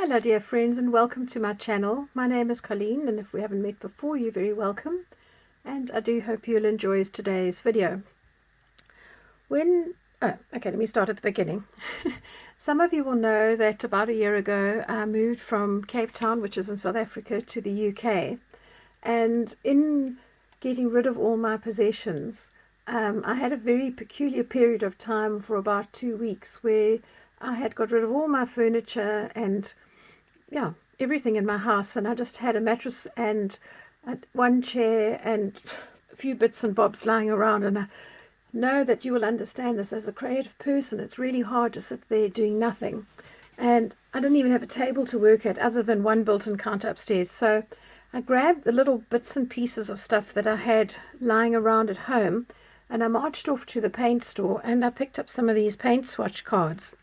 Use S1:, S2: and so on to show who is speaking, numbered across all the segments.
S1: Hello dear friends, and welcome to my channel. My name is Colleen, and if we haven't met before, you're very welcome, and I do hope you'll enjoy today's video. Let me start at the beginning. Some of you will know that about a year ago I moved from Cape Town, which is in South Africa, to the UK, and in getting rid of all my possessions, I had a very peculiar period of time for about 2 weeks where I had got rid of all my furniture and everything in my house, and I just had a mattress and one chair and a few bits and bobs lying around. And I know that you will understand this as a creative person. It's really hard to sit there doing nothing, and I didn't even have a table to work at other than one built-in counter upstairs. So I grabbed the little bits and pieces of stuff that I had lying around at home, and I marched off to the paint store, and I picked up some of these paint swatch cards.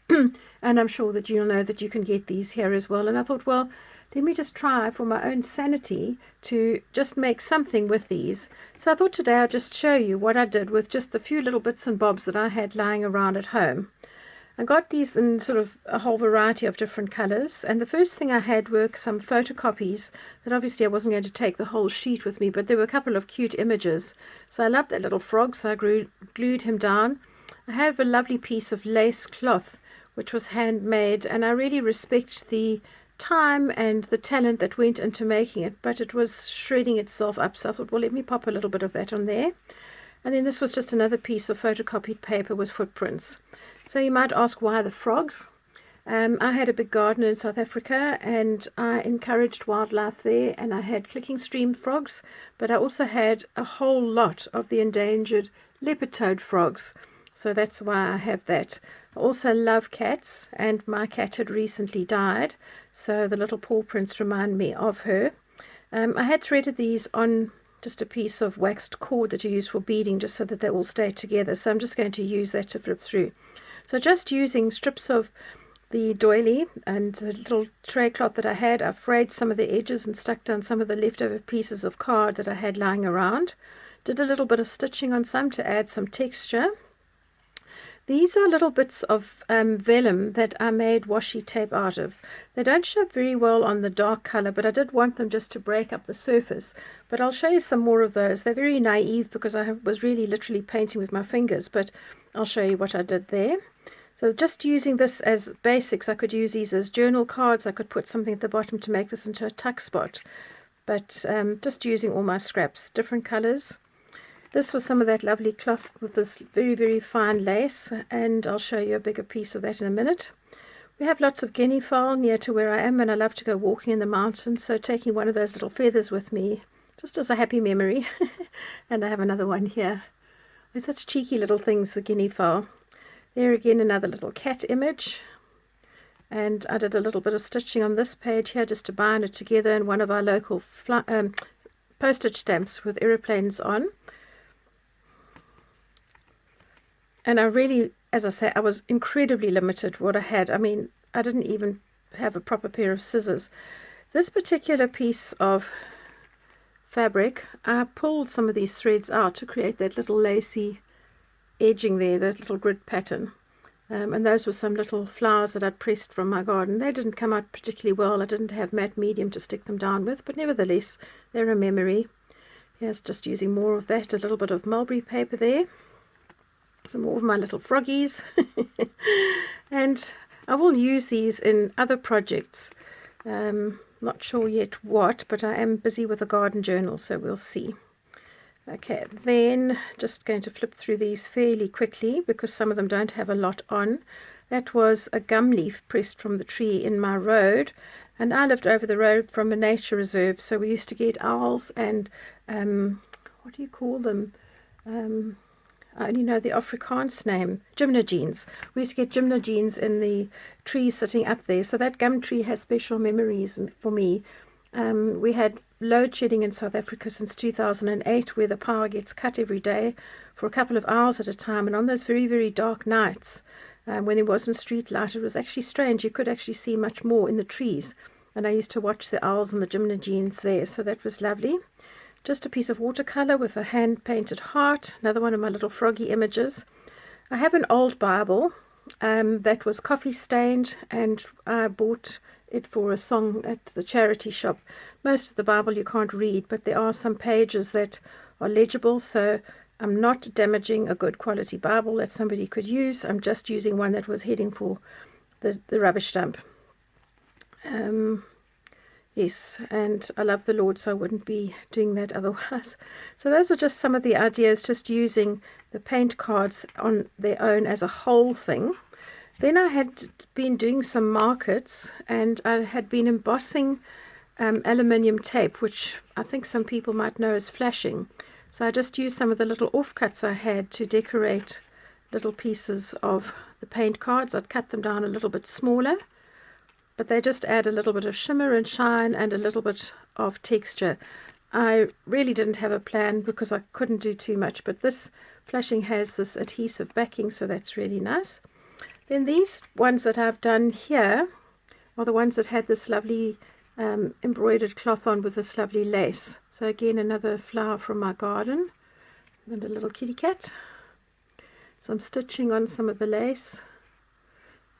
S1: And I'm sure that you'll know that you can get these here as well. And I thought, well, let me just try for my own sanity to just make something with these. So I thought today I'll just show you what I did with just the few little bits and bobs that I had lying around at home. I got these in sort of a whole variety of different colors, and the first thing I had were some photocopies that obviously I wasn't going to take the whole sheet with me, but there were a couple of cute images. So I loved that little frog, so I glued him down. I have a lovely piece of lace cloth which was handmade, and I really respect the time and the talent that went into making it, but it was shredding itself up, so I thought, well, let me pop a little bit of that on there. And then this was just another piece of photocopied paper with footprints. So you might ask, why the frogs? I had a big garden in South Africa, and I encouraged wildlife there, and I had clicking stream frogs, but I also had a whole lot of the endangered leopard toad frogs. So that's why I have that. I also love cats, and my cat had recently died, so the little paw prints remind me of her. I had threaded these on just a piece of waxed cord that you use for beading, just so that they all stay together. So I'm just going to use that to flip through. So just using strips of the doily and the little tray cloth that I had, I frayed some of the edges and stuck down some of the leftover pieces of card that I had lying around. Did a little bit of stitching on some to add some texture. These are little bits of vellum that I made washi tape out of. They don't show very well on the dark color, but I did want them just to break up the surface. But I'll show you some more of those. They're very naive because I was really literally painting with my fingers, but I'll show you what I did there. So just using this as basics, I could use these as journal cards. I could put something at the bottom to make this into a tuck spot. But just using all my scraps, different colors. This was some of that lovely cloth with this very, very fine lace, and I'll show you a bigger piece of that in a minute. We have lots of guinea fowl near to where I am, and I love to go walking in the mountains, so taking one of those little feathers with me, just as a happy memory. And I have another one here. They're such cheeky little things, the guinea fowl. There again, another little cat image. And I did a little bit of stitching on this page here just to bind it together in one of our local postage stamps with aeroplanes on. And I really, as I say, I was incredibly limited what I had. I mean, I didn't even have a proper pair of scissors. This particular piece of fabric, I pulled some of these threads out to create that little lacy edging there, that little grid pattern. And those were some little flowers that I'd pressed from my garden. They didn't come out particularly well. I didn't have matte medium to stick them down with, but nevertheless, they're a memory. Here's just using more of that, a little bit of mulberry paper there. Some more of my little froggies. And I will use these in other projects. Not sure yet what, but I am busy with a garden journal, so we'll see. Okay, then just going to flip through these fairly quickly because some of them don't have a lot on. That was a gum leaf pressed from the tree in my road, and I lived over the road from a nature reserve, so we used to get owls and what do you call them? I only know the Afrikaans name, gymnogenes. We used to get gymnogenes in the trees sitting up there, so that gum tree has special memories for me. We had load shedding in South Africa since 2008, where the power gets cut every day for a couple of hours at a time, and on those very, very dark nights, when there wasn't street light, it was actually strange. You could actually see much more in the trees, and I used to watch the owls and the gymnogenes there, so that was lovely. Just a piece of watercolor with a hand-painted heart, another one of my little froggy images. I have an old Bible that was coffee stained, and I bought it for a song at the charity shop. Most of the Bible you can't read, but there are some pages that are legible, so I'm not damaging a good quality Bible that somebody could use. I'm just using one that was heading for the rubbish dump. Yes, and I love the Lord, so I wouldn't be doing that otherwise. So those are just some of the ideas, just using the paint cards on their own as a whole thing. Then I had been doing some markets, and I had been embossing aluminium tape, which I think some people might know as flashing. So I just used some of the little offcuts I had to decorate little pieces of the paint cards. I'd cut them down a little bit smaller, but they just add a little bit of shimmer and shine and a little bit of texture. I really didn't have a plan because I couldn't do too much, but this flashing has this adhesive backing, so that's really nice. Then these ones that I've done here are the ones that had this lovely embroidered cloth on with this lovely lace. So again, another flower from my garden and a little kitty cat. Some stitching on some of the lace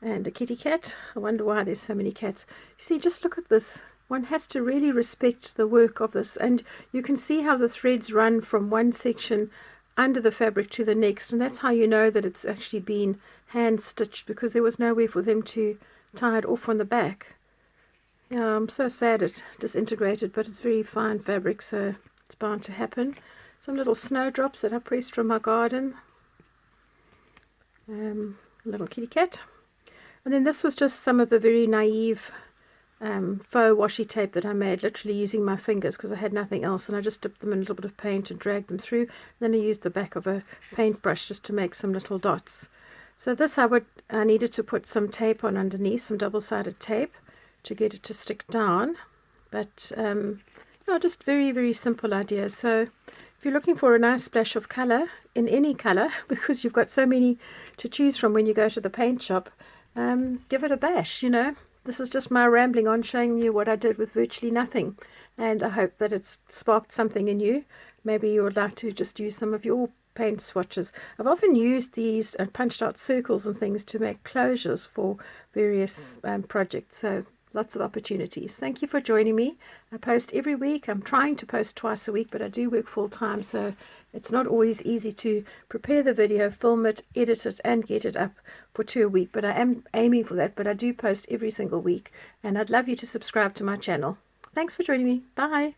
S1: and a kitty cat. I wonder why there's so many cats. You see, just look at this. One has to really respect the work of this, and you can see how the threads run from one section under the fabric to the next, and that's how you know that it's actually been hand stitched, because there was nowhere for them to tie it off on the back. Yeah, I'm so sad it disintegrated, but it's very fine fabric, so it's bound to happen. Some little snowdrops that I pressed from my garden. A little kitty cat. And then this was just some of the very naive faux washi tape that I made, literally using my fingers because I had nothing else, and I just dipped them in a little bit of paint and dragged them through. Then I used the back of a paintbrush just to make some little dots. So this I needed to put some tape on underneath, some double-sided tape, to get it to stick down. But no, just very, very simple ideas. So if you're looking for a nice splash of color in any color, because you've got so many to choose from when you go to the paint shop, give it a bash. You know, this is just my rambling on, showing you what I did with virtually nothing, and I hope that it's sparked something in you. Maybe you would like to just use some of your paint swatches. I've often used these and punched out circles and things to make closures for various projects, so lots of opportunities. Thank you for joining me. I post every week. I'm trying to post twice a week, but I do work full time, so it's not always easy to prepare the video, film it, edit it, and get it up for 2 a week. But I am aiming for that, but I do post every single week, and I'd love you to subscribe to my channel. Thanks for joining me. Bye.